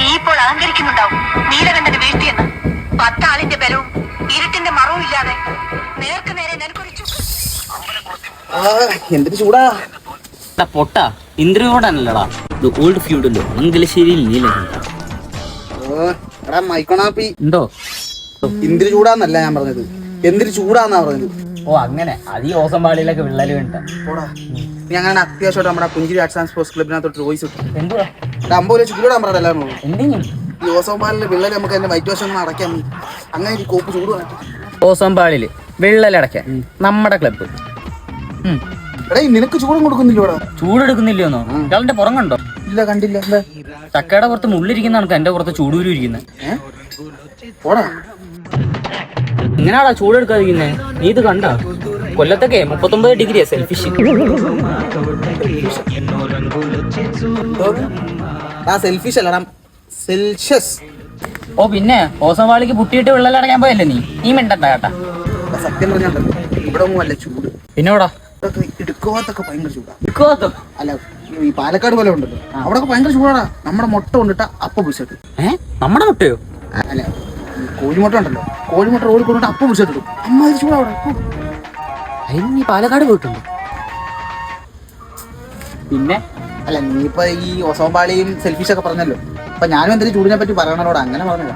നീ ഇപ്പോൾ അഹങ്കരിക്കുന്നുണ്ടാവും നീലകണ്ഠന് വീഴ്ത്തിയെന്ന്. 10 ആളിന്റെ ബലവും ഇരുട്ടിന്റെ മറവും ഇല്ലാതെ നേർക്ക് നേരെ നിനക്കൊരു എന്തൊരു ചൂടാ പൊട്ട ഇന്ദ്രയോടാണല്ലടാ. ഓൾഡ് ഫ്യൂഡല്ലോ മംഗലശ്ശേരിയിൽ നീലകണ്ഠ. മൈക്കോണാപ്പി എന്തോ എന്തൊരു ചൂടാന്നല്ല ഞാൻ പറഞ്ഞത്, എന്തൊരു ചൂടാന്നാ പറഞ്ഞത്. ഓ അങ്ങനെ അത് ഈ ഓസം പാളിയിലൊക്കെ വിള്ളല് വേണ്ട. പോടാ നീ അങ്ങനെ അത്യാവശ്യമായിട്ട് നമ്മുടെ പുഞ്ചിരി ആർട്സ് ആൻഡ് സ്പോർട്സ് ക്ലബിനകത്തോട്ട് വോയിസ് ഇട്ടു. എന്തുവാ 50 രൂപ ചൂടാൻ പറഞ്ഞ എല്ലാവരും എന്തിനും ഈ ഓസോമാലിന്റെ വിള്ളൽ നമുക്ക് അതിന്റെ വൈറ്റ് വശം ഒന്ന് അടയ്ക്കാൻ അങ്ങനെ ഒരു കോപ്പ് ചൂട് വേണം. ഓസം പാളിയില് വിള്ളലടക്കാൻ നമ്മുടെ ക്ലബ്ബ്. എടേ നിനക്ക് ചൂടും കൊടുക്കുന്നില്ല ഇവിടെ? ചൂടെടുക്കുന്നില്ലയോന്നോ? ഇയാളുടെ പുറം കണ്ടോ? ഇല്ല കണ്ടില്ല. എന്താ ചക്കയുടെ പുറത്ത് മുള്ളിരിക്കുന്ന കണക്ക് എന്റെ പുറത്ത് ചൂടൂരു ഇരിക്കുന്നത്. പോടാ എങ്ങനെയാടാ ചൂടെടുക്കാതിരിക്കുന്നേ? നീ ഇത് കണ്ട കൊല്ലത്തൊക്കെ 39 ഡിഗ്രിയാ സെൽഫിഷ്. സെൽഫിഷ് അല്ലടാ സെൽഷ്യസ്. ഓ പിന്നെ ഓസം പാളിക്ക് പുട്ടിയിട്ട് വിള്ളലടക്കാൻ പോയല്ലേ നീ മിണ്ടണ്ട കേട്ടാ. സത്യം പറഞ്ഞാൽ ഇവിടെ ഒന്നും അല്ല ചൂട്. പിന്നെ എവിടാ? ഇടുക്കോത്തൊക്കെ ഭയങ്കര ചൂടാ. ഇടുക്കോത്തോ? അല്ല ഈ പാലക്കാട് പോലെ ഉണ്ടല്ലോ അവിടെ ഭയങ്കര ചൂടാടാ. നമ്മുടെ മുട്ട കൊണ്ടിട്ട് അപ്പ പിടിച്ചിട്ട്. നമ്മുടെ മുട്ടയോ? അല്ല കോഴിമുട്ട ഉണ്ടല്ലോ, കോഴിമുട്ട റോഡിൽ കൊണ്ടിട്ട് അപ്പ പിടിച്ചിട്ടും അമ്മ ചൂടാ അവിടെ. അതിന് നീ പാലക്കാട് പോയിട്ടുണ്ട്? പിന്നെ അല്ല നീ ഇപ്പൊ ഈ ഒസോപാളിയും സെൽഫിഷ് ഒക്കെ പറഞ്ഞല്ലോ, അപ്പൊ ഞാനും എന്തെങ്കിലും ചൂടിനെ പറ്റി പറയണോടാ, അങ്ങനെ പറഞ്ഞതാ.